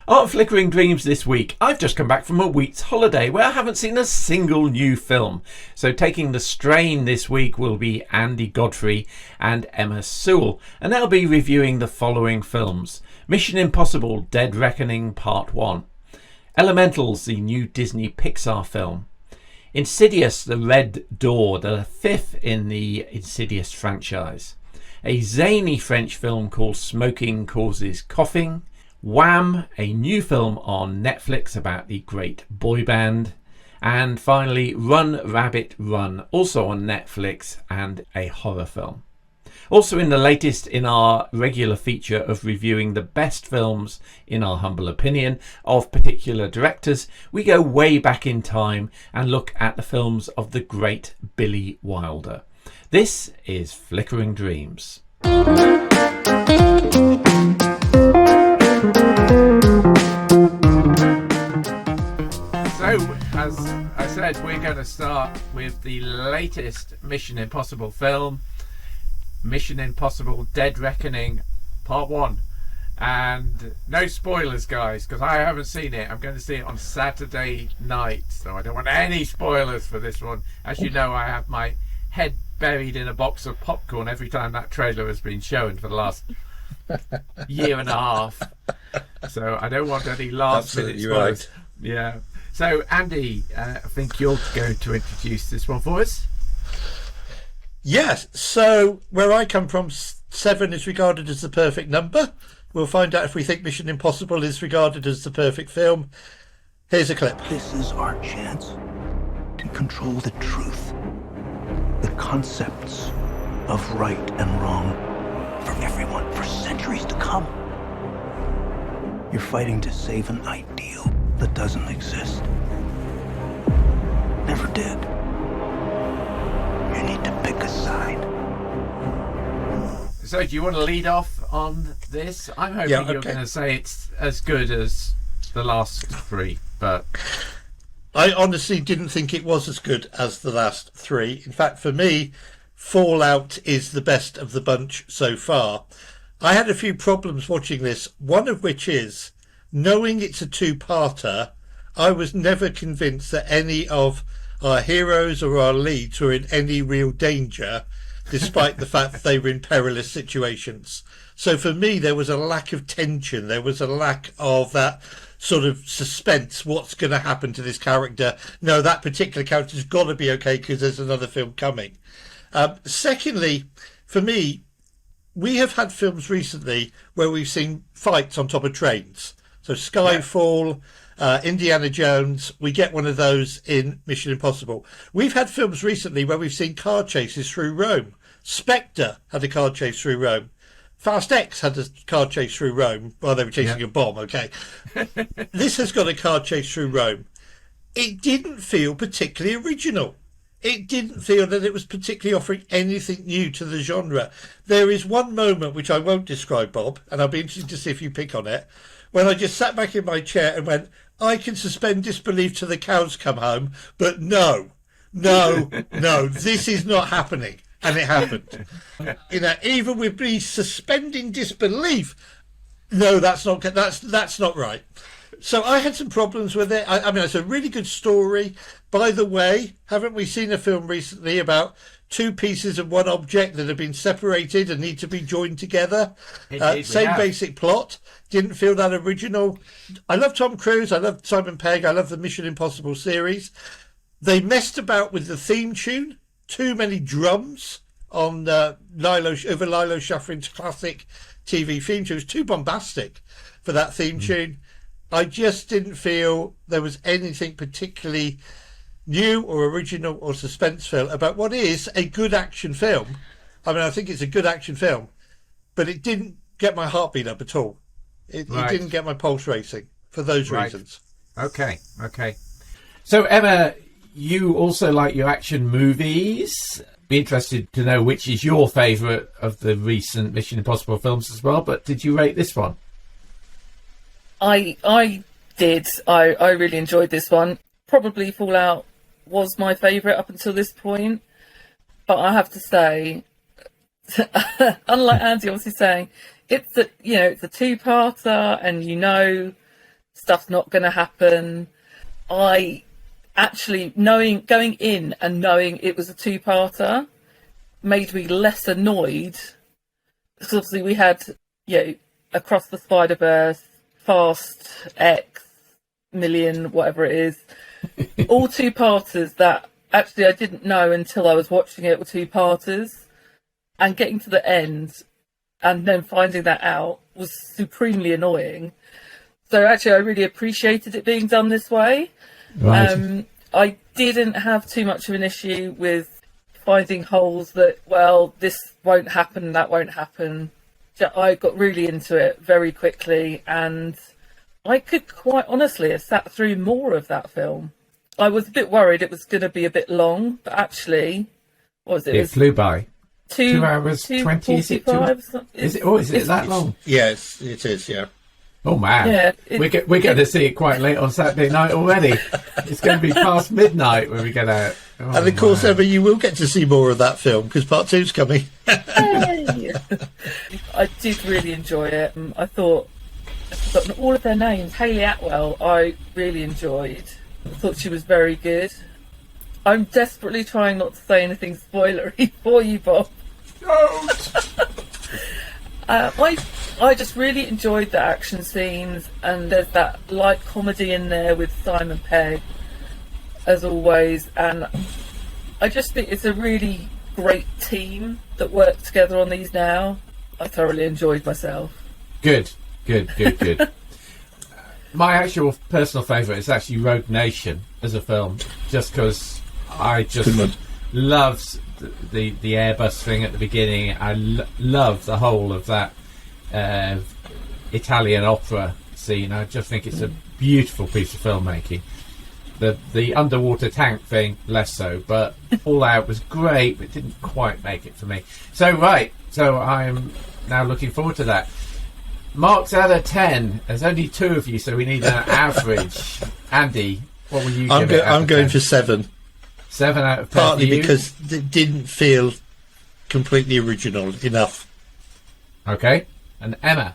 On Flickering Dreams this week, I've just come back from a week's holiday where I haven't seen a single new film. So taking the strain this week will be Andy Godfrey and Emma Sewell, and they'll be reviewing the following films: Mission Impossible Dead Reckoning Part 1, Elementals, the new Disney Pixar film, Insidious, The Red Door, the fifth in the Insidious franchise, a zany French film called Smoking Causes Coughing, Wham, a new film on Netflix about the great boy band, and finally Run Rabbit Run, also on Netflix, and a horror film. Also in the latest in our regular feature of reviewing the best films, in our humble opinion, of particular directors, we go way back in time and look at the films of the great Billy Wilder. This is Flickering Dreams. So, as I said, we're going to start with the latest Mission Impossible film, Mission Impossible Dead Reckoning Part 1. And no spoilers, guys, because I haven't seen it. I'm going to see it on Saturday night, so I don't want any spoilers for this one. As you know, I have my head buried in a box of popcorn every time that trailer has been shown for the last year and a half. So I don't want any last minute spoilers. Right. Yeah. So, Andy, I think you're going to introduce this one for us. Yes. So, where I come from, 7 is regarded as the perfect number. We'll find out if we think Mission Impossible is regarded as the perfect film. Here's a clip. This is our chance to control the truth, the concepts of right and wrong for everyone for centuries to come. You're fighting to save an ideal that doesn't exist. Never did. You need to pick a side. So do you want to lead off on this? I'm hoping you're going to say it's as good as the last 3, but I honestly didn't think it was as good as the last 3. In fact, for me, Fallout is the best of the bunch so far. I had a few problems watching this, one of which is, knowing it's a 2-parter, I was never convinced that any of our heroes or our leads were in any real danger, despite the fact that they were in perilous situations. So for me, there was a lack of tension. There was a lack of that sort of suspense. What's going to happen to this character? No, that particular character's got to be okay because there's another film coming. Secondly, for me, we have had films recently where we've seen fights on top of trains. So Skyfall, Indiana Jones, we get one of those in Mission Impossible. We've had films recently where we've seen car chases through Rome. Spectre had a car chase through Rome. Fast X had a car chase through Rome while they were chasing a bomb, okay. This has got a car chase through Rome. It didn't feel particularly original. It didn't feel that it was particularly offering anything new to the genre. There is one moment which I won't describe, Bob, and I'll be interested to see if you pick on it, when I just sat back in my chair and went, I can suspend disbelief till the cows come home, but no, this is not happening. And it happened. Even with me suspending disbelief, no, that's not right. So I had some problems with it. I mean, it's a really good story. By the way, haven't we seen a film recently about 2 pieces of one object that have been separated and need to be joined together? Same basic plot. Didn't feel that original. I love Tom Cruise. I love Simon Pegg. I love the Mission Impossible series. They messed about with the theme tune. Too many drums on Lilo Schifrin's classic TV theme tune. It was too bombastic for that theme tune. I just didn't feel there was anything particularly new or original or suspenseful about what is a good action film. I mean, I think it's a good action film, but it didn't get my heartbeat up at all. It didn't get my pulse racing for those reasons. Okay. So, Emma, you also like your action movies. Be interested to know which is your favourite of the recent Mission Impossible films as well, but did you rate this one? I did. I really enjoyed this one. Probably Fallout was my favourite up until this point, but I have to say, unlike Andy obviously saying, it's a 2-parter, and stuff's not going to happen. I actually, going in and knowing it was a two-parter made me less annoyed, because obviously we had, Across the Spider-Verse, Fast X, Million, whatever it is, all two-parters that actually I didn't know until I was watching it were two-parters, and getting to the end and then finding that out was supremely annoying. So actually I really appreciated it being done this way. Right. I didn't have too much of an issue with finding holes that, well, this won't happen, that won't happen. I got really into it very quickly, and I could quite honestly have sat through more of that film. I was a bit worried it was going to be a bit long, but actually, what was it? It flew by. 2 hours 20. Is it that long? Yes, it is. Yeah. Oh man, yeah, we're going to see it quite late on Saturday night already. It's going to be past midnight when we get out. Oh, and of course, Emma, you will get to see more of that film because part 2's coming. Hey! I did really enjoy it. I thought, I've forgotten all of their names. Hayley Atwell, I really enjoyed. I thought she was very good. I'm desperately trying not to say anything spoilery for you, Bob. Don't. I just really enjoyed the action scenes, and there's that light comedy in there with Simon Pegg, as always, and I just think it's a really great team that work together on these now. I thoroughly enjoyed myself. Good. My actual personal favourite is actually Rogue Nation as a film, just because I just loved the Airbus thing at the beginning. I love the whole of that Italian opera scene. I just think it's a beautiful piece of filmmaking. The underwater tank thing, less so, but All Out was great, but didn't quite make it for me. So I'm now looking forward to that. Marks out of 10. There's only 2 of you, so we need an average. Andy, what will you give it? I'm going for 7. 7 out of 10. Partly because it didn't feel completely original enough. Okay. And Emma?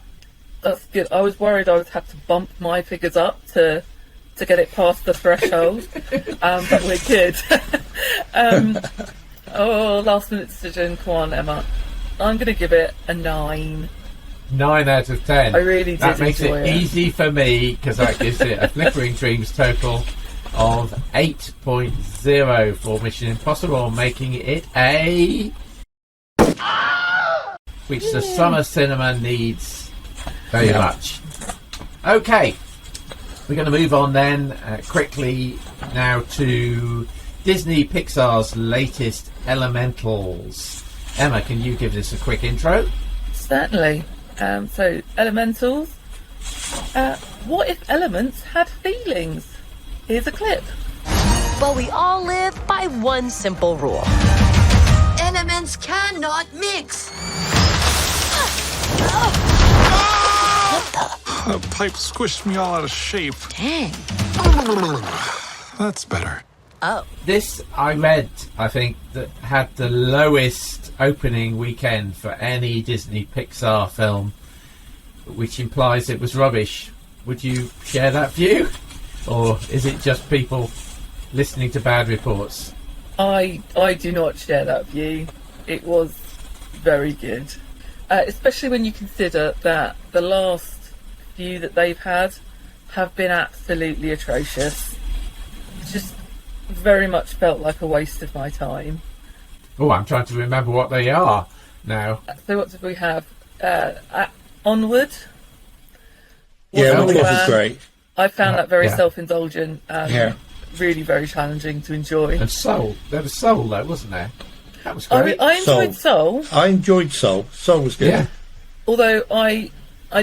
That's good. I was worried I would have to bump my figures up to get it past the threshold, but we're good. Last minute decision. Come on, Emma. I'm going to give it a 9. 9 out of 10. I really did. That makes enjoy it easy for me, because that gives it a Flickering Dreams total of 8.0 for Mission Impossible, making it a... which the summer cinema needs very much. Okay, we're going to move on then quickly now to Disney Pixar's latest Elementals. Emma, can you give this a quick intro? Certainly. So, Elementals. What if elements had feelings? Here's a clip. Well, we all live by one simple rule. Elements cannot mix. The pipe squished me all out of shape. Dang. That's better. Oh. This, I read, I think, that had the lowest opening weekend for any Disney Pixar film, which implies it was rubbish. Would you share that view? Or is it just people listening to bad reports? I do not share that view. It was very good. Especially when you consider that the last few that they've had have been absolutely atrocious. Just very much felt like a waste of my time. Oh, I'm trying to remember what they are now. So what did we have? Onward. Yeah, which was great. I found that very self-indulgent and Yeah. really very challenging to enjoy. And Soul. There was Soul, though, wasn't there? That was great. I enjoyed Soul. I enjoyed Soul. Soul was good. Yeah. Although I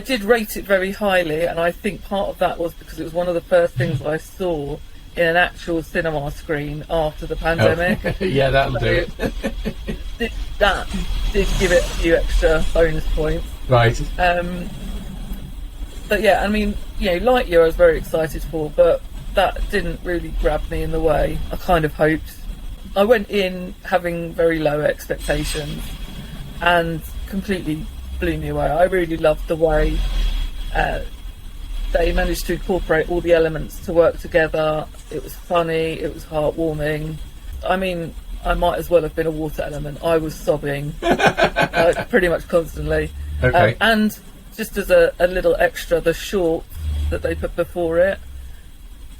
did rate it very highly, and I think part of that was because it was one of the first things I saw in an actual cinema screen after the pandemic. Oh. Yeah, that'll do it. That did give it a few extra bonus points. Right. But yeah, I mean, Lightyear I was very excited for, but that didn't really grab me in the way I kind of hoped. I went in having very low expectations and completely blew me away. I really loved the way they managed to incorporate all the elements to work together. It was funny, it was heartwarming. I mean, I might as well have been a water element. I was sobbing pretty much constantly. Okay. And just as a little extra, the short that they put before it,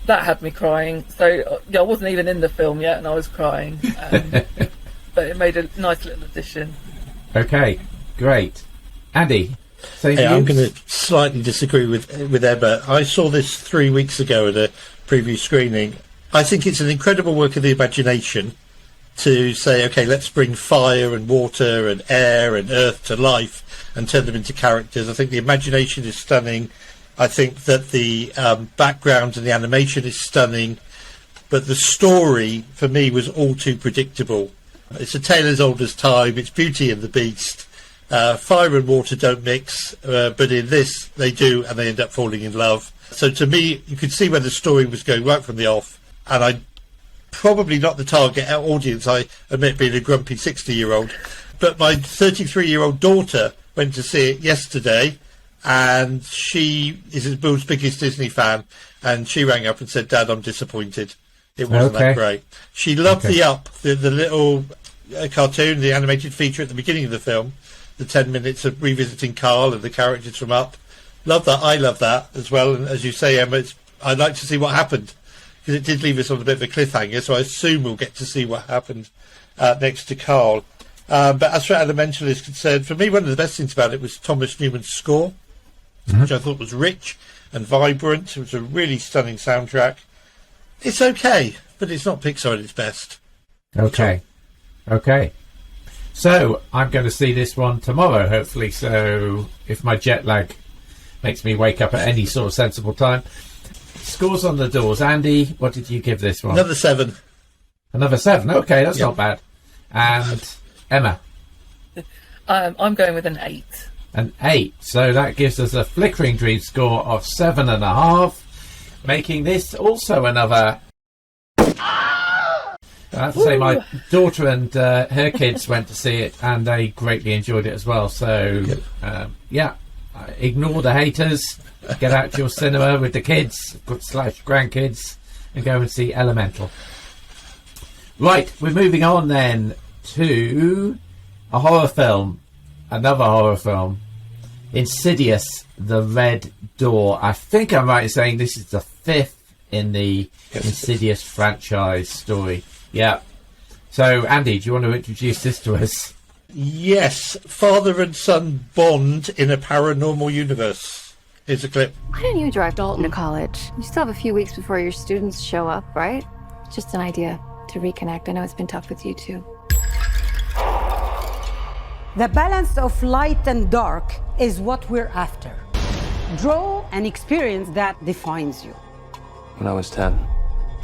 that had me crying. So I wasn't even in the film yet and I was crying. But it made a nice little addition. Okay, great. Andy? I'm going to slightly disagree with Emma. I saw this 3 weeks ago at a preview screening. I think it's an incredible work of the imagination to say, okay, let's bring fire and water and air and earth to life and turn them into characters. I think the imagination is stunning. I think that the background and the animation is stunning. But the story, for me, was all too predictable. It's a tale as old as time. It's Beauty and the Beast. Fire and water don't mix, but in this they do, and they end up falling in love. So to me, you could see where the story was going right from the off, and I probably not the target audience, I admit, being a grumpy 60-year-old, but my 33-year-old daughter went to see it yesterday, and she is the world's biggest Disney fan, and she rang up and said, "Dad, I'm disappointed. It wasn't that great." She loved the little cartoon, the animated feature at the beginning of the film, the 10 minutes of revisiting Carl and the characters from Up. Love that. I love that as well. And as you say, Emma, I'd like to see what happened, because it did leave us on a bit of a cliffhanger, so I assume we'll get to see what happened next to Carl. But as for Elemental is concerned, for me, one of the best things about it was Thomas Newman's score, which I thought was rich and vibrant. It was a really stunning soundtrack. It's okay, but it's not Pixar at its best. Okay. So I'm going to see this one tomorrow, hopefully. So if my jet lag makes me wake up at any sort of sensible time. Scores on the doors. Andy, what did you give this one? Another 7. Another 7. Okay, that's not bad. And Emma? I'm going with an 8. An 8. So that gives us a Flickering Dreams score of 7.5, making this also another. I have to say, my daughter and her kids went to see it, and they greatly enjoyed it as well. So, ignore the haters. Get out to your cinema with the kids / grandkids and go and see Elemental. Right, we're moving on then to a horror film. Another horror film. Insidious, The Red Door. I think I'm right in saying this is the 5th in the Insidious franchise story. Yeah. So, Andy, do you want to introduce this to us? Yes. Father and son bond in a paranormal universe. Here's a clip. Why don't you drive Dalton to college? You still have a few weeks before your students show up, right? Just an idea to reconnect. I know it's been tough with you, too. The balance of light and dark is what we're after. Draw an experience that defines you. When I was 10.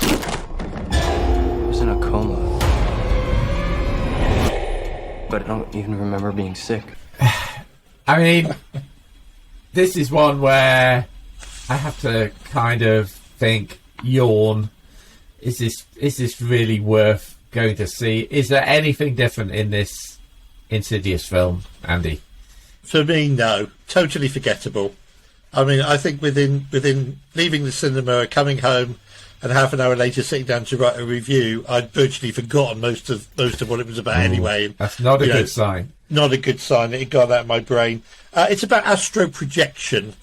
I was in a coma. But I don't even remember being sick. I mean, this is one where I have to kind of think, yawn. Is this really worth going to see? Is there anything different in this Insidious film, Andy? For me, no. Totally forgettable. I mean, I think within leaving the cinema, coming home, and half an hour later sitting down to write a review, I'd virtually forgotten most of what it was about anyway. And, that's not a good sign. Not a good sign. It got out of my brain. It's about astro projection,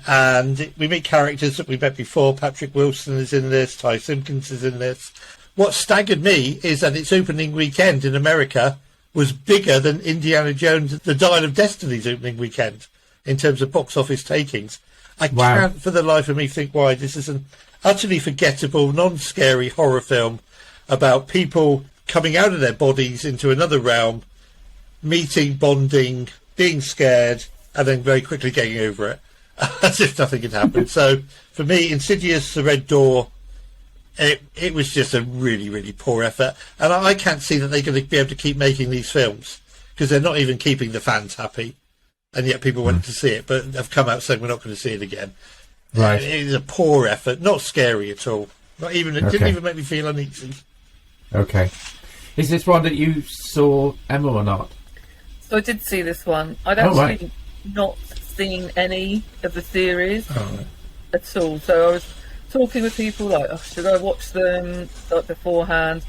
and we meet characters that we met before. Patrick Wilson is in this. Ty Simpkins is in this. What staggered me is that its opening weekend in America was bigger than Indiana Jones, The Dial of Destiny's opening weekend in terms of box office takings. I can't for the life of me think why. This is an utterly forgettable, non-scary horror film about people coming out of their bodies into another realm, meeting, bonding, being scared, and then very quickly getting over it, as if nothing had happened. So, for me, Insidious, The Red Door, it was just a really, really poor effort. And I can't see that they're going to be able to keep making these films, because they're not even keeping the fans happy. And yet people went to see it, but have come out saying we're not going to see it again. Right. It is a poor effort, not scary at all. Not even it didn't even make me feel uneasy. Okay. Is this one that you saw, Emma, or not? So I did see this one. I'd actually not seen any of the series. at all. So I was talking with people like, oh, should I watch them like beforehand?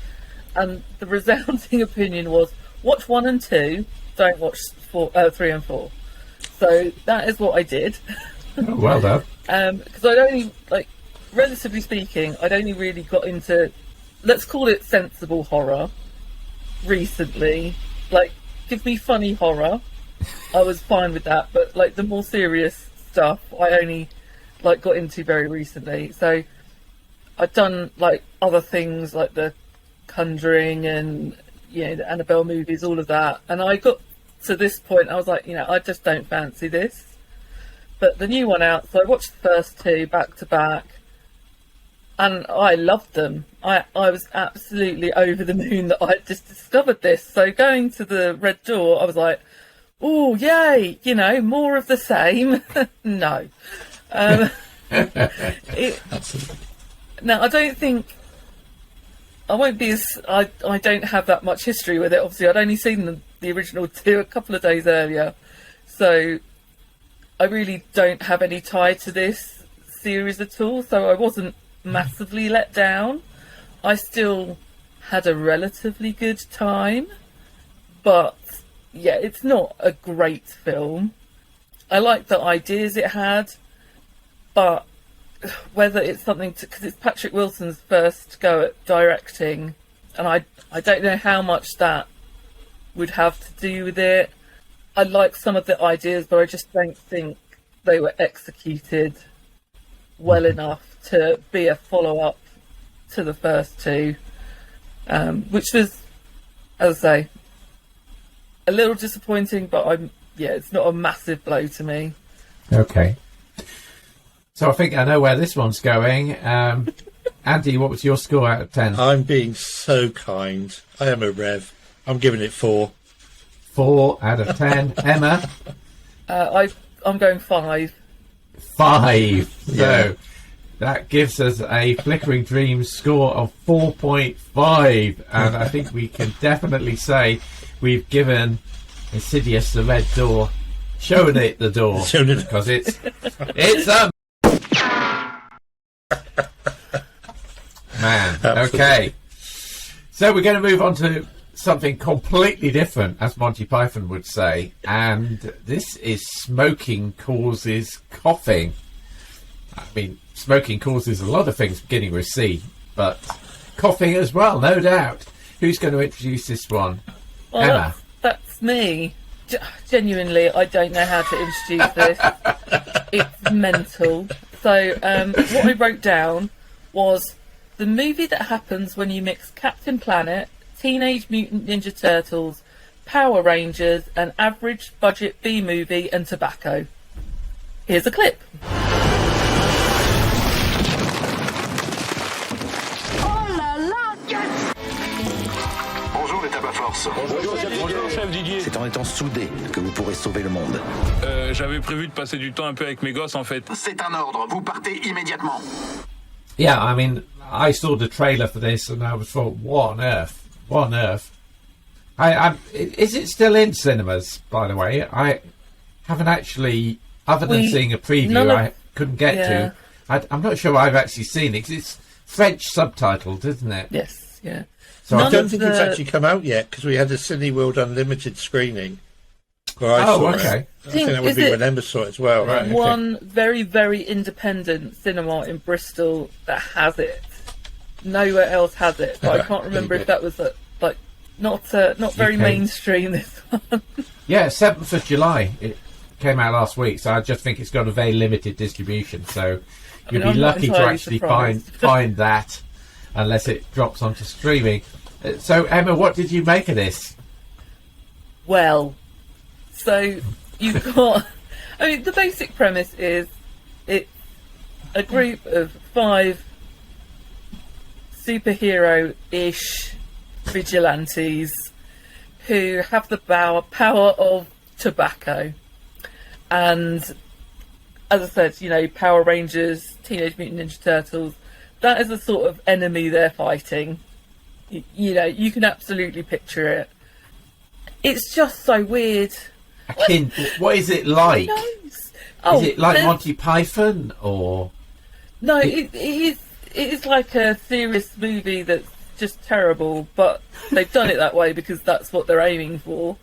And the resounding opinion was, watch 1 and 2, don't watch 3 and 4. So that is what I did. Oh, well done. Because I'd only, like, relatively speaking, I'd only really got into, let's call it sensible horror recently. Like, give me funny horror, I was fine with that. But like the more serious stuff, I only like got into very recently. So I've done like other things like the Conjuring and the Annabelle movies, all of that, and I got to this point I was like, I just don't fancy this. But the new one out, so I watched the first 2 back to back and I loved them. I was absolutely over the moon that I just discovered this. So going to the Red Door, I was like, oh yay, more of the same. No. Now I don't think I won't be as I don't have that much history with it. Obviously, I'd only seen the original 2 a couple of days earlier, so I really don't have any tie to this series at all. So I wasn't massively let down. I still had a relatively good time, but yeah, it's not a great film. I like the ideas it had, but whether it's something because it's Patrick Wilson's first go at directing, and I don't know how much that would have to do with it. I like some of the ideas, but I just don't think they were executed well enough to be a follow-up to the first 2, which was, as I say, a little disappointing, but it's not a massive blow to me. Okay. So I think I know where this one's going. Andy, what was your score out of 10? I'm being so kind. I am a Rev. I'm giving it 4. 4 out of 10. Emma? I'm going 5. 5. So that gives us a Flickering Dreams score of 4.5. And I think we can definitely say we've given Insidious the red door, showing it the door, because it's man. Okay, so we're going to move on to something completely different, as Monty Python would say, and this is smoking causes coughing. I mean, smoking causes a lot of things beginning with C, but coughing as well, no doubt. Who's going to introduce this one? Well, Emma. That's me. Genuinely, I don't know how to introduce this. It's mental. So what I wrote down was the movie that happens when you mix Captain Planet, Teenage Mutant Ninja Turtles, Power Rangers, an average budget B movie, and tobacco. Here's a clip. Bonjour, chef Didier. C'est en étant soudés que vous pourrez sauver le monde. J'avais prévu de passer du temps un peu avec mes gosses, en fait. C'est un ordre, vous partez immédiatement. Yeah, I mean, I saw the trailer for this and I was thought, what on earth? What on earth? Is it still in cinemas, by the way? I haven't actually, other than seeing a preview I couldn't get to. I'm not sure I've actually seen it, 'cause it's French subtitled, isn't it? Yes, yeah. So I don't think it's actually come out yet, because we had a Cineworld Unlimited screening where I saw it. I think that would be when Emma saw it as well. Right, one very, very independent cinema in Bristol that has it. Nowhere else has it, but I can't remember if that was not very mainstream. This one. Yeah, 7th of July. It came out last week, so I just think it's got a very limited distribution. So you'd be lucky to actually find that, unless it drops onto streaming. So Emma, what did you make of this? Well, so you've got, I mean, the basic premise is it's a group of 5 superhero-ish vigilantes who have the power of tobacco. And as I said, Power Rangers, Teenage Mutant Ninja Turtles, that is the sort of enemy they're fighting. You can absolutely picture it. It's just so weird. What is it like? Who knows? Is it like Monty Python or? No, it is like a serious movie that's just terrible, but they've done it that way because that's what they're aiming for.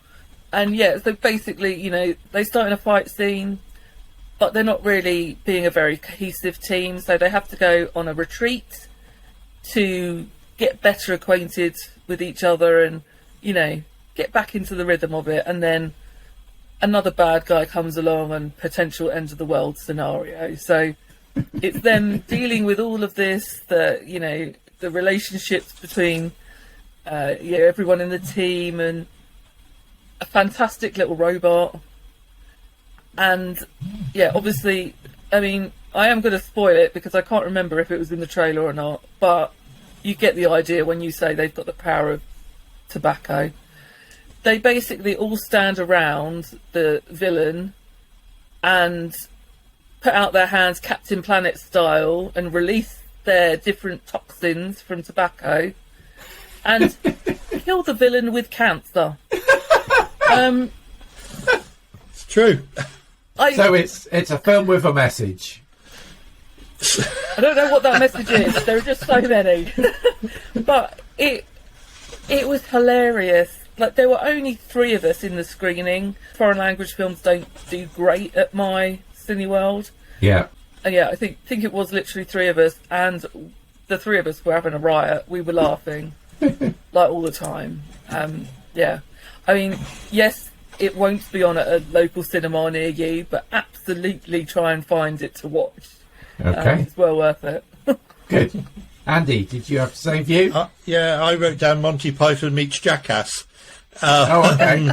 And yeah, so basically, you know, they start in a fight scene, but they're not really being a very cohesive team, so they have to go on a retreat to get better acquainted with each other and, you know, get back into the rhythm of it. And then another bad guy comes along and potential end of the world scenario. So it's them dealing with all of this, the relationships between everyone in the team, and a fantastic little robot. And yeah, obviously, I mean, I am going to spoil it because I can't remember if it was in the trailer or not, but you get the idea when you say they've got the power of tobacco. They basically all stand around the villain and put out their hands Captain Planet style and release their different toxins from tobacco and kill the villain with cancer. It's true. So it's a film with a message. I don't know what that message is. There are just so many. But it was hilarious. Like, there were only 3 of us in the screening. Foreign language films don't do great at my Cineworld. Yeah. And yeah, I think it was literally 3 of us, and the 3 of us were having a riot. We were laughing like all the time. Yeah. I mean, yes, it won't be on at a local cinema near you, but absolutely try and find it to watch. Okay. It's well worth it. Good. Andy, did you have the same view? Yeah, I wrote down Monty Python meets Jackass. Okay.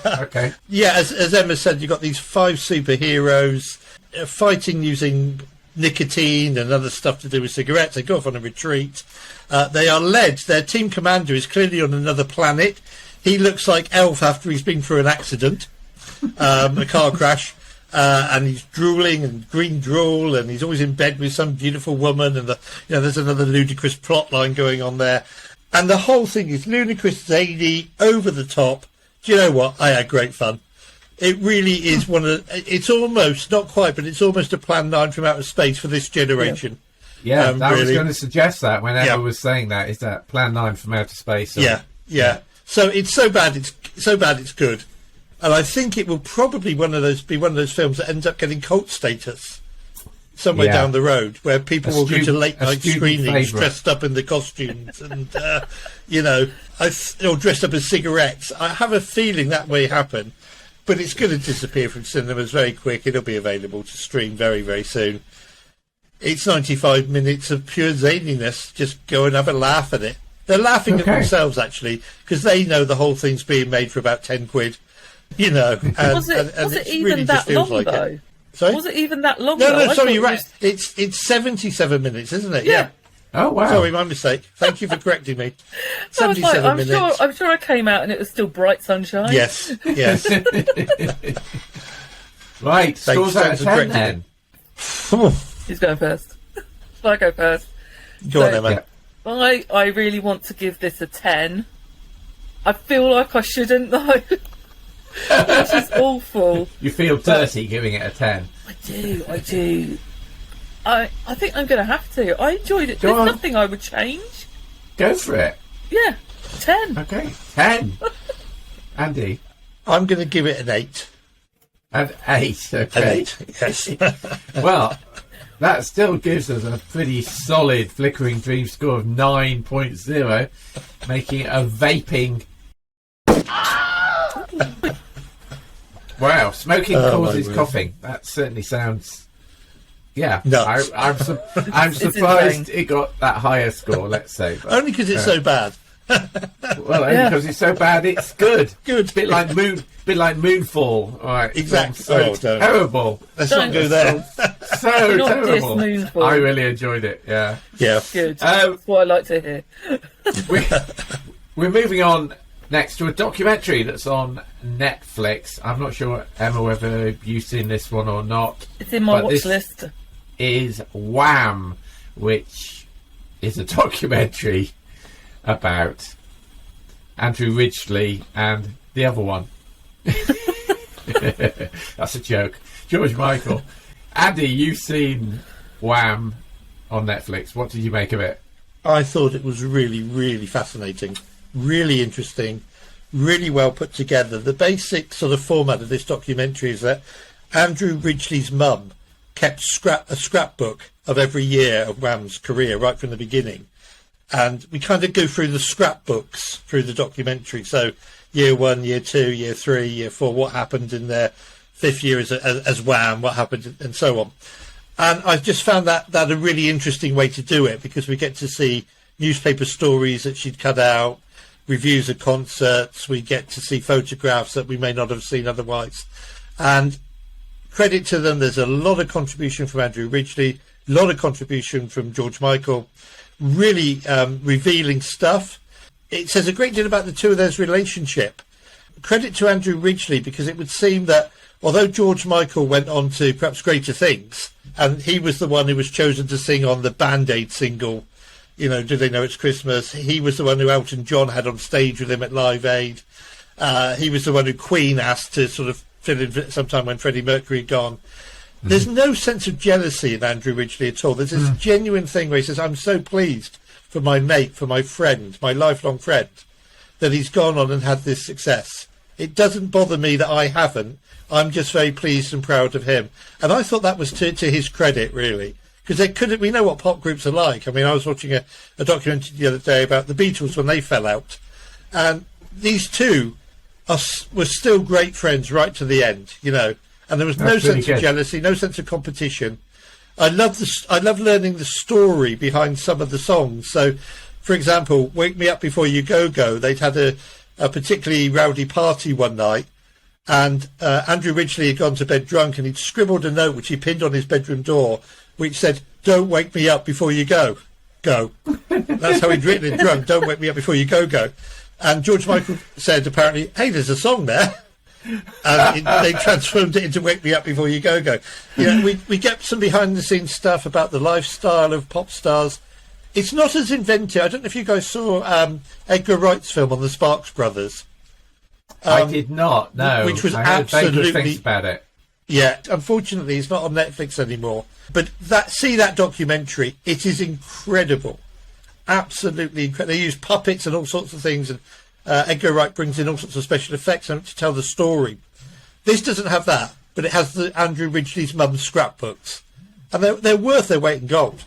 Okay. Yeah, as Emma said, you've got these 5 superheroes fighting using nicotine and other stuff to do with cigarettes. They go off on a retreat. They are led. Their team commander is clearly on another planet. He looks like Elf after he's been through an accident, a car crash. And he's drooling and green drool, and he's always in bed with some beautiful woman, and there's another ludicrous plot line going on there. And the whole thing is ludicrous, zany, over the top. Do you know what? I had great fun. It really is it's almost, not quite, but it's almost a Plan 9 from outer space for this generation. Yeah, I was really going to suggest that when Emma was saying that. Is that Plan 9 from outer space? Or... Yeah. So it's so bad, it's good. And I think it will probably be one of those films that ends up getting cult status somewhere down the road, where people will go to late night screenings dressed up in the costumes and or dressed up as cigarettes. I have a feeling that may happen, but it's going to disappear from cinemas very quick. It'll be available to stream very, very soon. It's 95 minutes of pure zaniness. Just go and have a laugh at it. They're laughing at themselves, actually, because they know the whole thing's being made for about 10 quid. And was it even really that long, like though? It. Sorry? Was it even that long? No, sorry, you're right. It's 77 minutes, isn't it? Yeah. Oh, wow. Sorry, my mistake. Thank you for correcting me. 77 minutes. I'm sure I came out and it was still bright sunshine. Yes. Right, scores out of 10 then. Who's going first? Shall I go first? Go on, Emma. I really want to give this a 10. I feel like I shouldn't, though. Which is awful. You feel dirty giving it a 10. I do. I think I'm going to have to. I enjoyed it. There's nothing I would change. Go for it. Yeah, 10. Okay, 10. Andy? I'm going to give it an 8. An 8, okay. An 8, yes. Well, that still gives us a pretty solid Flickering Dreams score of 9.0, making it a vaping... Wow, smoking causes coughing. That certainly sounds... Yeah, nuts. I'm surprised it got that higher score, let's say. But, only because it's so bad. Well, only because it's so bad, it's good. Good. Bit like Moonfall. All right, exactly. So terrible. Let's not go there. So terrible. I really enjoyed it. Yeah. Good. That's what I like to hear. We're moving on next to a documentary that's on Netflix. I'm not sure, Emma, whether you've seen this one or not. It's in my watch list. Is Wham, which is a documentary about Andrew Ridgeley and the other one. That's a joke. George Michael. Andy, you've seen Wham on Netflix. What did you make of it? I thought it was really, really fascinating, really interesting, really well put together. The basic sort of format of this documentary is that Andrew Ridgeley's mum kept a scrapbook of every year of Wham's career right from the beginning. And we kind of go through the scrapbooks through the documentary. So year 1, year 2, year 3, year 4, what happened in their 5th year as Wham, what happened, and so on. And I just found that a really interesting way to do it, because we get to see newspaper stories that she'd cut out, reviews of concerts, we get to see photographs that we may not have seen otherwise. And credit to them, there's a lot of contribution from Andrew Ridgeley, a lot of contribution from George Michael, really revealing stuff. It says a great deal about the two of theirs relationship. Credit to Andrew Ridgeley, because it would seem that although George Michael went on to perhaps greater things, and he was the one who was chosen to sing on the Band-Aid single, you know, Do They Know It's Christmas? He was the one who Elton John had on stage with him at Live Aid. He was the one who Queen asked to sort of fill in sometime when Freddie Mercury had gone. There's no sense of jealousy in Andrew Ridgeley at all. There's this genuine thing where he says, I'm so pleased for my mate, for my friend, my lifelong friend, that he's gone on and had this success. It doesn't bother me that I haven't. I'm just very pleased and proud of him. And I thought that was to his credit, really. Because we know what pop groups are like. I mean, I was watching a documentary the other day about the Beatles when they fell out. And these two were still great friends right to the end, you know. And there was no sense of jealousy, no sense of competition. I love learning the story behind some of the songs. So, for example, Wake Me Up Before You Go Go, they'd had a particularly rowdy party one night, and Andrew Ridgeley had gone to bed drunk, and he'd scribbled a note which he pinned on his bedroom door, which said, "Don't wake me up before you go." That's how he'd written it drunk, "Don't wake me up before you go." And George Michael said, apparently, "Hey, there's a song there." And they transformed it into Wake Me Up Before You Go Go. You know, we get some behind the scenes stuff about the lifestyle of pop stars. It's not as inventive. I don't know if you guys saw Edgar Wright's film on the Sparks Brothers. I did not, no. Which was I heard absolutely things about it. Yeah, unfortunately it's not on Netflix anymore. But that documentary, it is incredible. Absolutely incredible. They use puppets and all sorts of things, and Edgar Wright brings in all sorts of special effects to tell the story. This doesn't have that, but it has the Andrew Ridgeley's mum's scrapbooks. And they're worth their weight in gold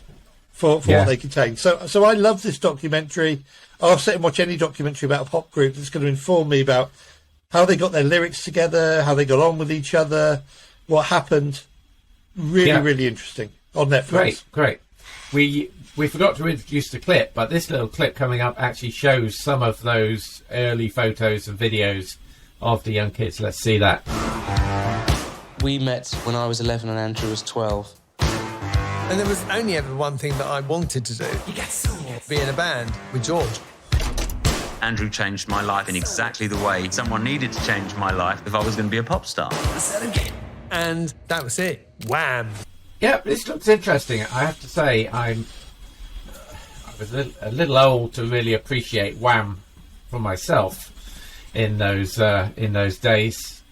for what they contain. So I love this documentary. I'll sit and watch any documentary about a pop group that's going to inform me about how they got their lyrics together, how they got on with each other, what happened. Really, really interesting on Netflix. Great. We forgot to introduce the clip, but this little clip coming up actually shows some of those early photos and videos of the young kids. Let's see that. We met when I was 11 and Andrew was 12. And there was only ever one thing that I wanted to do. Be in a band with George. Andrew changed my life in exactly the way someone needed to change my life if I was going to be a pop star. And that was it. Wham! Yeah, this looks interesting. I have to say, I was a little old to really appreciate Wham for myself in those days.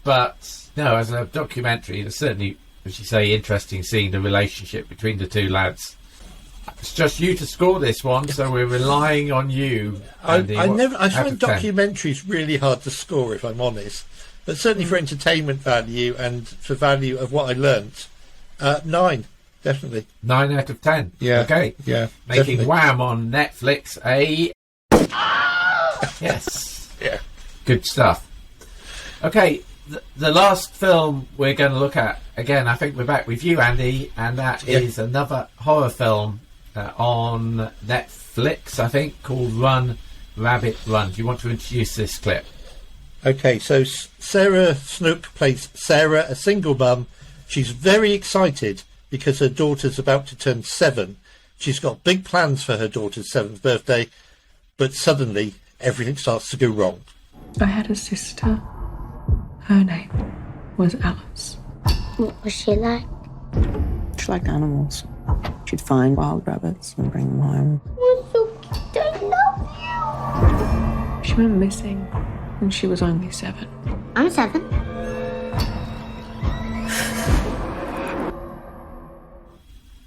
But no, as a documentary, it's certainly, as you say, interesting seeing the relationship between the two lads. It's just you to score this one, so we're relying on you. Andy. I find documentaries really hard to score, if I'm honest. But certainly for entertainment value and for value of what I learnt, 9, definitely. 9 out of 10. Yeah. Okay. Yeah. Making definitely. Wham on Netflix yes. Yeah. Good stuff. Okay, the last film we're going to look at, again, I think we're back with you, Andy, and that is another horror film on Netflix, I think, called Run, Rabbit, Run. Do you want to introduce this clip? Okay, so Sarah Snook plays Sarah, a single mum. She's very excited because her daughter's about to turn 7. She's got big plans for her daughter's 7th birthday, but suddenly everything starts to go wrong. I had a sister. Her name was Alice. What was she like? She liked animals. She'd find wild rabbits and bring them home. You're so cute. I love you. She went missing when she was only 7. I'm 7.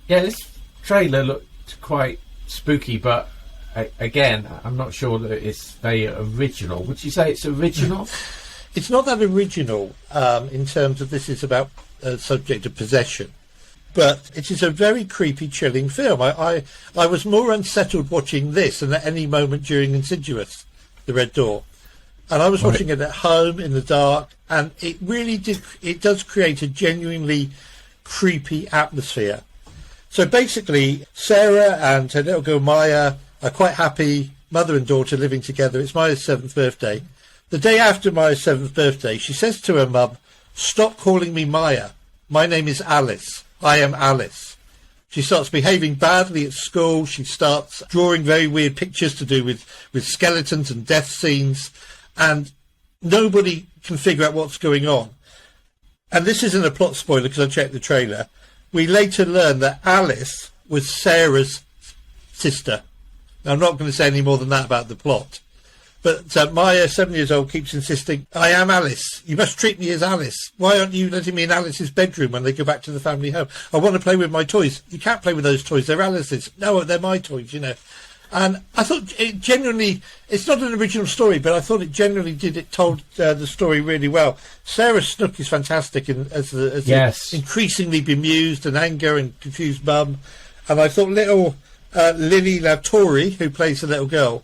Yeah, this trailer looked quite spooky, but again, I'm not sure that it's very original. Would you say it's original? It's not that original in terms of this is about a subject of possession, but it is a very creepy, chilling film. I was more unsettled watching this than at any moment during Insidious, The Red Door. And I was watching it at home in the dark, and it really does create a genuinely creepy atmosphere. So basically, Sarah and her little girl Maya are quite happy, mother and daughter living together. It's Maya's 7th birthday. The day after Maya's 7th birthday, she says to her mum, "Stop calling me Maya. My name is Alice. I am Alice." She starts behaving badly at school. She starts drawing very weird pictures to do with skeletons and death scenes, and nobody can figure out what's going on. And this isn't a plot spoiler because I checked the trailer. We later learn that Alice was Sarah's sister. Now, I'm not going to say any more than that about the plot. But Maya, 7 years old, keeps insisting, "I am Alice. You must treat me as Alice. Why aren't you letting me in Alice's bedroom when they go back to the family home? I want to play with my toys." "You can't play with those toys. They're Alice's." "No, they're my toys, you know." And I thought it genuinely, it's not an original story, but I thought it generally told the story really well. Sarah Snook is fantastic as yes. the increasingly bemused and anger and confused mum. And I thought little Lily Lavtori, who plays the little girl,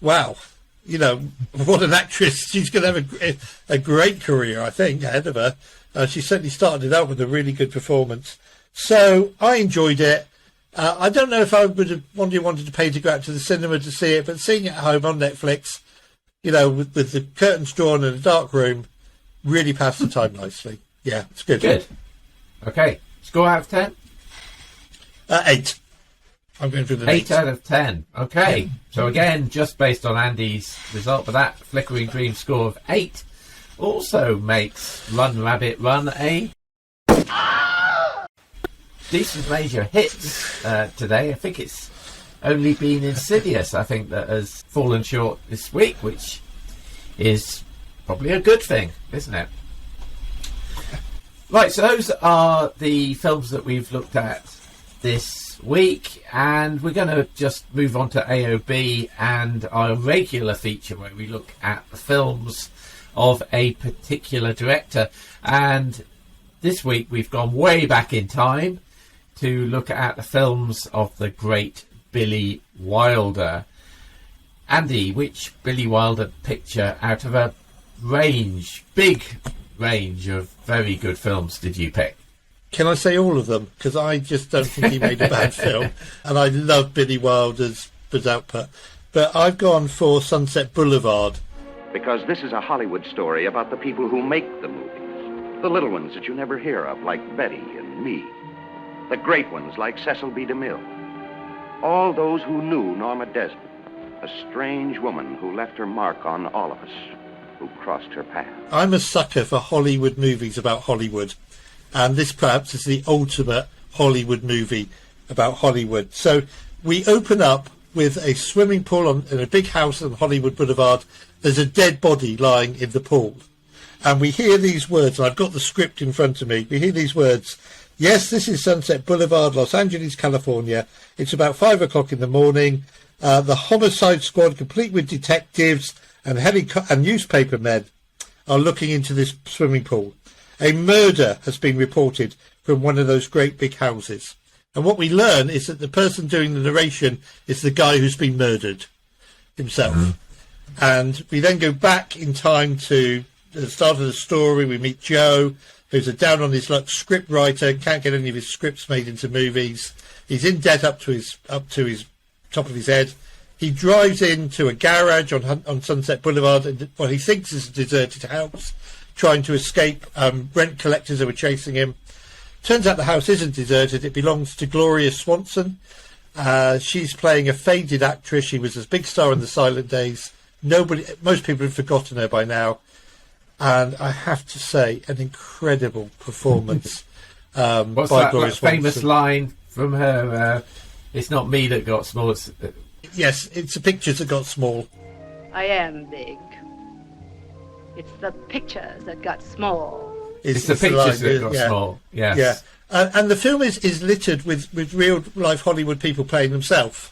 wow, you know, what an actress. She's going to have a great career, I think, ahead of her. She certainly started it out with a really good performance. So I enjoyed it. I don't know if I would have wanted to pay to go out to the cinema to see it, but seeing it at home on Netflix, you know, with the curtains drawn in a dark room, really passed the time nicely. Yeah, it's good. Good. Okay. Score out of 10? 8. I'm going for the 8 out of 10. Okay. Yeah. So again, just based on Andy's result for that, Flickering Dreams score of 8 also makes Run Rabbit Run a decent major hits today. I think it's only been Insidious, I think, that has fallen short this week, which is probably a good thing, isn't it? Right, so those are the films that we've looked at this week, and we're going to just move on to AOB and our regular feature where we look at the films of a particular director. And this week we've gone way back in time to look at the films of the great Billy Wilder. Andy, which Billy Wilder picture out of a big range of very good films did you pick? Can I say all of them? Because I just don't think he made a bad film, and I love Billy Wilder's output. But I've gone for Sunset Boulevard. Because this is a Hollywood story about the people who make the movies. The little ones that you never hear of, like Betty and me. The great ones like Cecil B. DeMille. All those who knew Norma Desmond, a strange woman who left her mark on all of us, who crossed her path. I'm a sucker for Hollywood movies about Hollywood, and this perhaps is the ultimate Hollywood movie about Hollywood. So we open up with a swimming pool in a big house on Hollywood Boulevard. There's a dead body lying in the pool. And we hear these words, and I've got the script in front of me. We hear these words: "Yes, this is Sunset Boulevard, Los Angeles, California. It's about 5 o'clock in the morning. The homicide squad, complete with detectives and newspaper men, are looking into this swimming pool. A murder has been reported from one of those great big houses. And what we learn is that the person doing the narration is the guy who's been murdered himself. Mm-hmm. And we then go back in time to the start of the story. We meet Joe, who's a down-on-his-luck script writer, can't get any of his scripts made into movies. He's in debt up to his top of his head. He drives into a garage on Sunset Boulevard, and what he thinks is a deserted house, trying to escape rent collectors who are chasing him. Turns out the house isn't deserted. It belongs to Gloria Swanson. She's playing a faded actress. She was a big star in the silent days. Most people have forgotten her by now. And I have to say, an incredible performance What's by that Gloria Swanson. Famous line from her? It's not me that got small. Yes, it's the pictures that got small. I am big. It's the pictures that got small. It's the pictures that got small. Yes. Yeah. And the film is littered with real life Hollywood people playing themselves.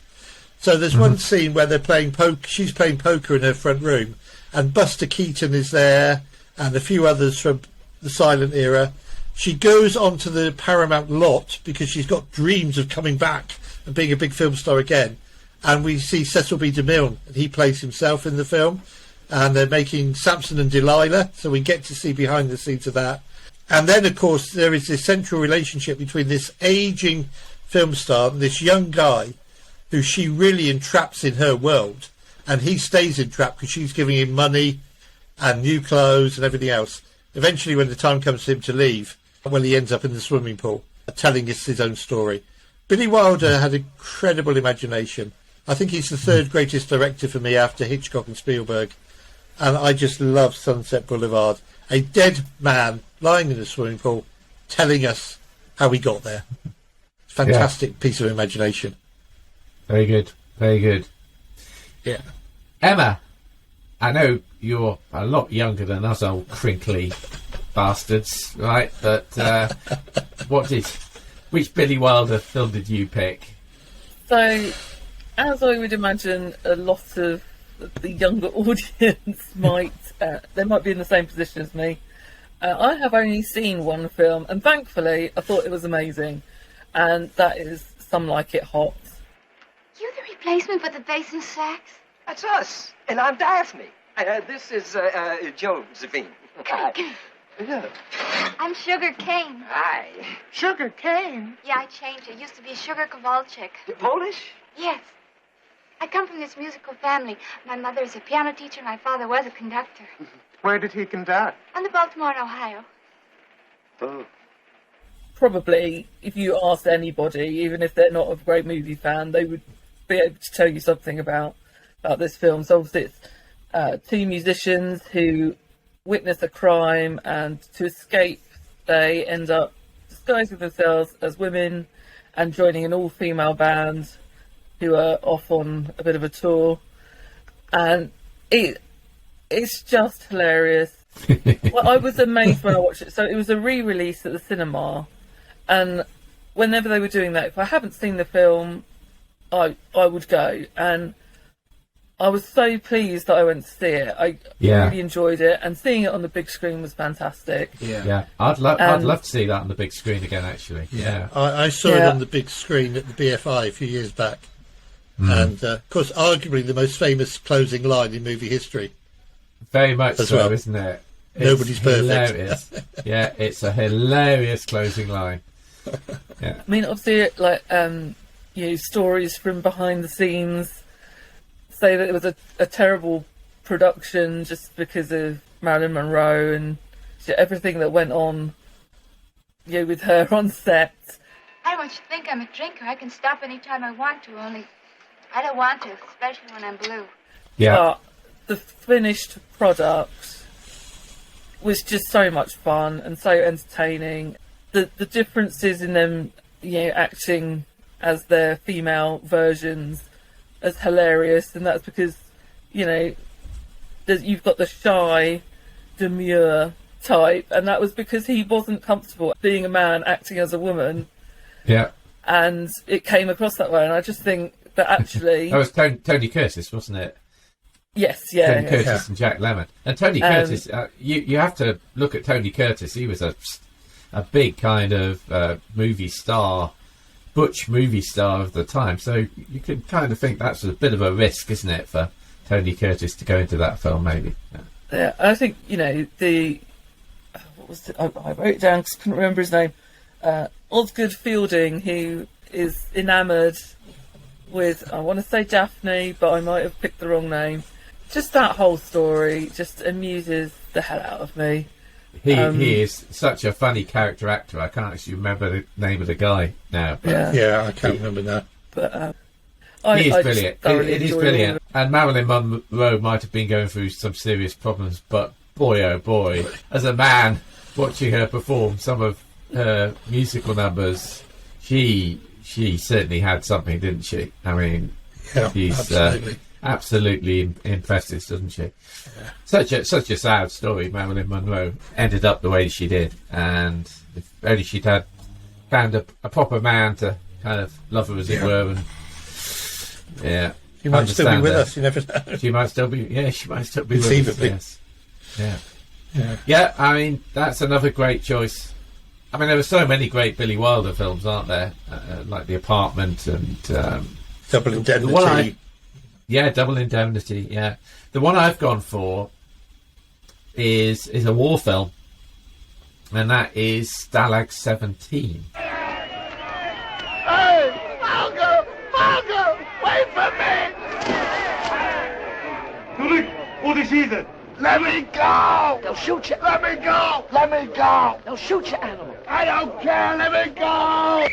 So there's one scene where they're playing poker. She's playing poker in her front room, and Buster Keaton is there, and a few others from the silent era. She goes onto the Paramount lot because she's got dreams of coming back and being a big film star again. And we see Cecil B. DeMille, and he plays himself in the film. And they're making Samson and Delilah, so we get to see behind the scenes of that. And then, of course, there is this central relationship between this ageing film star and this young guy who she really entraps in her world. And he stays entrapped because she's giving him money and new clothes and everything else. Eventually, when the time comes for him to leave, well, he ends up in the swimming pool telling us his own story. Billy Wilder had incredible imagination. I think he's the third greatest director for me after Hitchcock and Spielberg. And I just love Sunset Boulevard. A dead man lying in a swimming pool telling us how he got there. Fantastic piece of imagination. Very good. Very good. Yeah. Emma, I know you're a lot younger than us old crinkly bastards, right? But which Billy Wilder film did you pick? So, as I would imagine, a lot of the younger audience they might be in the same position as me. I have only seen one film, and thankfully I thought it was amazing, and that is Some Like It Hot. You the replacement for the bass and sax? That's us, and I'm Daphne. This is Josephine. Yeah. I'm Sugar Cane. Hi. Sugar Cane? Yeah, I changed it. Used to be Sugar Kowalczyk. You're Polish? Yes. I come from this musical family. My mother is a piano teacher, my father was a conductor. Where did he conduct? On the Baltimore and Ohio. Oh. Probably, if you asked anybody, even if they're not a great movie fan, they would be able to tell you something about this film. So obviously it's two musicians who witness a crime, and to escape they end up disguising themselves as women and joining an all-female band who are off on a bit of a tour, and it's just hilarious. Well, I was amazed when I watched it. So it was a re-release at the cinema, and whenever they were doing that, if I haven't seen the film, I would go, and I was so pleased that I went to see it. I really enjoyed it, and seeing it on the big screen was fantastic. Yeah. I'd love to see that on the big screen again, actually. Yeah. I saw it on the big screen at the BFI a few years back. And, of course, arguably the most famous closing line in movie history. Very much as so, well. Isn't it? Nobody's perfect. Hilarious. Yeah, it's a hilarious closing line. Yeah. I mean, obviously, like, stories from behind the scenes say that it was a terrible production just because of Marilyn Monroe and everything that went on, with her on set. I don't want you to think I'm a drinker. I can stop anytime I want to, only I don't want to, especially when I'm blue. Yeah. The finished product was just so much fun and so entertaining. The differences in them, acting as their female versions as hilarious, and that's because, you've got the shy, demure type, and that was because he wasn't comfortable being a man acting as a woman. Yeah. And it came across that way, and I just think that actually... That was Tony Curtis, wasn't it? Yes, yeah. Tony Curtis and Jack Lemmon. And Tony Curtis, you have to look at Tony Curtis. He was a big kind of movie star, butch movie star of the time. So you can kind of think that's a bit of a risk, isn't it, for Tony Curtis to go into that film, maybe? Yeah, I think, what was it? I wrote it down because I couldn't remember his name. Osgood Fielding, who is enamoured with, I want to say Daphne, but I might have picked the wrong name. Just that whole story just amuses the hell out of me. He is such a funny character actor. I can't actually remember the name of the guy now. Yeah, I can't remember now. But he is brilliant. It is brilliant. And Marilyn Monroe might have been going through some serious problems, but boy, oh boy, as a man watching her perform some of her musical numbers, she certainly had something, didn't she? I mean, she's absolutely impressive, doesn't she? Yeah. Such a sad story. Marilyn Monroe ended up the way she did, and if only she'd had found a proper man to kind of love her, as it were, and She might still be with us. You never know. She might still be. Yeah, she might still be with us. Conceivably. Yes. Yeah. I mean, that's another great choice. I mean, there are so many great Billy Wilder films, aren't there? Like The Apartment and Double Indemnity. Double Indemnity. Yeah, the one I've gone for is a war film, and that is Stalag 17. Hey, Margot, wait for me! What is it? Let me go! They'll shoot you. Let me go! Let me go! They'll shoot you, animal. I don't care. Let me go!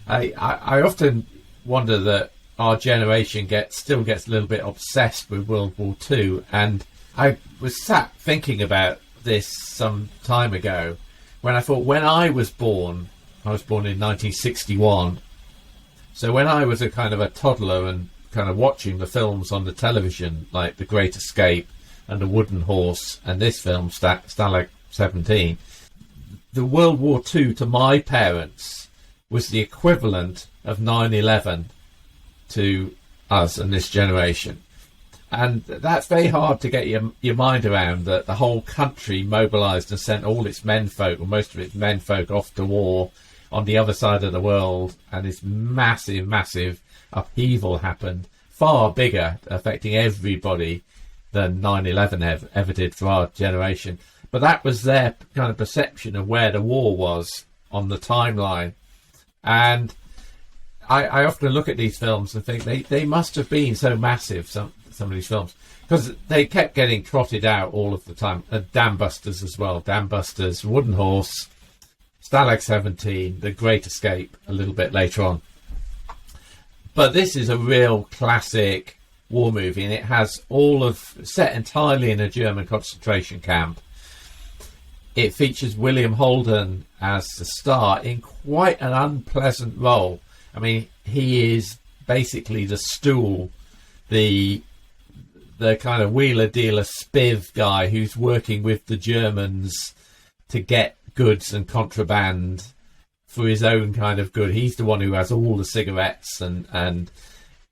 I often wonder that our generation still gets a little bit obsessed with World War II, and I was sat thinking about this some time ago when I thought, when I was born in 1961, so when I was a kind of a toddler and kind of watching the films on the television, like The Great Escape and The Wooden Horse and this film, Stalag 17, the World War II to my parents was the equivalent of 9/11 to us and this generation. And that's very hard to get your mind around, that the whole country mobilised and sent all its menfolk, or most of its menfolk, off to war on the other side of the world, and this massive, massive upheaval happened, far bigger, affecting everybody than 9/11 ever did for our generation. But that was their kind of perception of where the war was on the timeline. And I often look at these films and think they must have been so massive, some of these films, because they kept getting trotted out all of the time. Dam Busters as well. Dam Busters, Wooden Horse, Stalag 17, The Great Escape a little bit later on. But this is a real classic war movie, and it has set entirely in a German concentration camp. It features William Holden as the star in quite an unpleasant role. I mean, he is basically the stool, the kind of wheeler-dealer spiv guy who's working with the Germans to get goods and contraband for his own kind of good. He's the one who has all the cigarettes and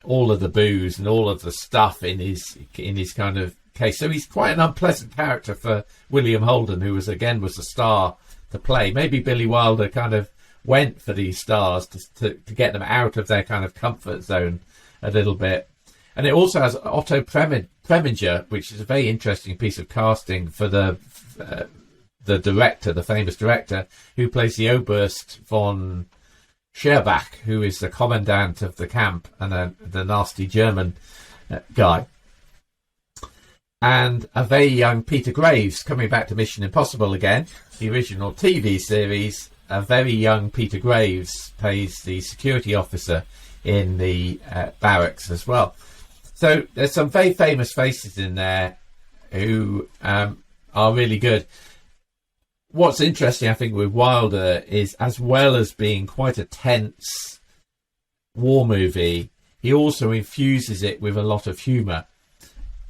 all of the booze and all of the stuff in his kind of case. So he's quite an unpleasant character for William Holden, who was a star to play. Maybe Billy Wilder kind of went for these stars to get them out of their kind of comfort zone a little bit. And it also has Otto Preminger, which is a very interesting piece of casting for the director, the famous director, who plays the Oberst von Scherbach, who is the commandant of the camp and the nasty German guy. And a very young Peter Graves, coming back to Mission Impossible again, the original TV series. A very young Peter Graves plays the security officer in the barracks as well. So there's some very famous faces in there who are really good. What's interesting, I think, with Wilder is, as well as being quite a tense war movie, he also infuses it with a lot of humour.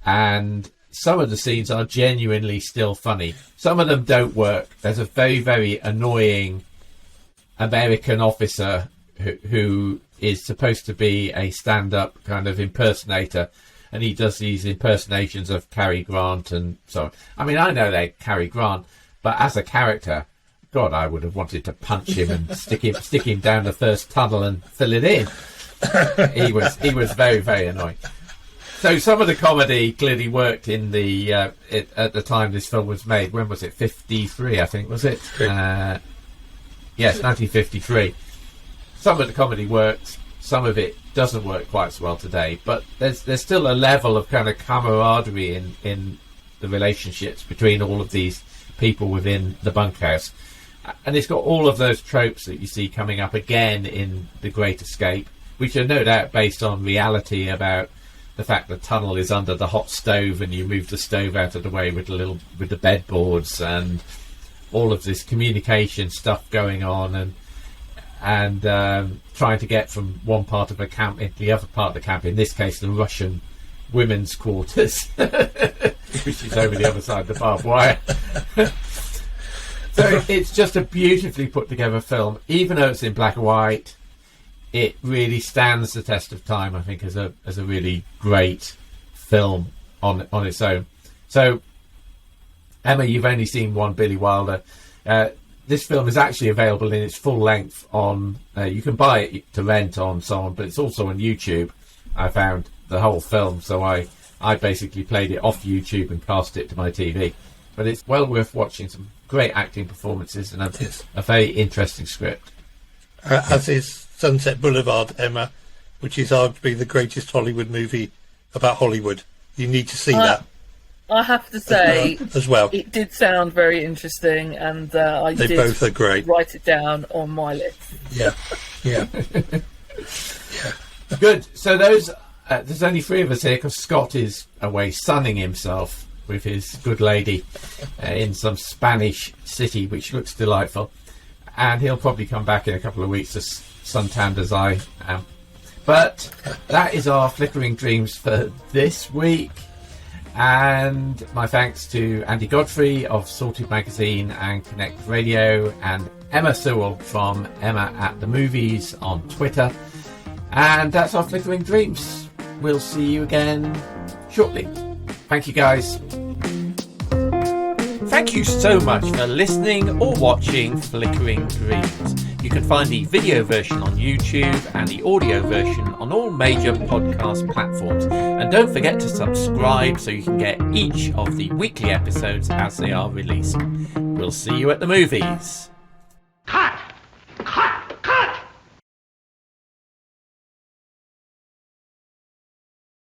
And some of the scenes are genuinely still funny. Some of them don't work. There's a very, very annoying American officer who is supposed to be a stand-up kind of impersonator, and he does these impersonations of Cary Grant and so on. I mean, I know they're Cary Grant, but as a character, God, I would have wanted to punch him and stick him down the first tunnel and fill it in. He was very, very annoying. So some of the comedy clearly worked in the at the time this film was made. When was it? 53, I think, was it? Yes, 1953. Some of the comedy works, some of it doesn't work quite so well today, but there's still a level of kind of camaraderie in the relationships between all of these people within the bunkhouse. And it's got all of those tropes that you see coming up again in The Great Escape, which are no doubt based on reality about the fact the tunnel is under the hot stove and you move the stove out of the way with the bedboards, and all of this communication stuff going on, and trying to get from one part of a camp into the other part of the camp, in this case the Russian women's quarters, which is over the other side of the barbed wire. So it's just a beautifully put together film. Even though it's in black and white, it really stands the test of time, I think, as a really great film on its own. So, Emma, you've only seen one Billy Wilder. This film is actually available in its full length on... you can buy it to rent on Solent, but it's also on YouTube. I found the whole film, so I basically played it off YouTube and cast it to my TV. But it's well worth watching. Some great acting performances and a very interesting script. As is Sunset Boulevard, Emma, which is arguably the greatest Hollywood movie about Hollywood. You need to see that. I have to say, as well, it did sound very interesting, and they both are great. Write it down on my list. Yeah. Good. So there's only 3 of us here because Scott is away sunning himself with his good lady in some Spanish city, which looks delightful. And he'll probably come back in a couple of weeks as suntanned as I am. But that is our Flickering Dreams for this week. And my thanks to Andy Godfrey of Sorted Magazine and Konnect Radio, and Emma Sewell from Emma at the Movies on Twitter. And that's our Flickering Dreams. We'll see you again shortly. Thank you, guys. Thank you so much for listening or watching Flickering Dreams. You can find the video version on YouTube and the audio version on all major podcast platforms. And don't forget to subscribe so you can get each of the weekly episodes as they are released. We'll see you at the movies.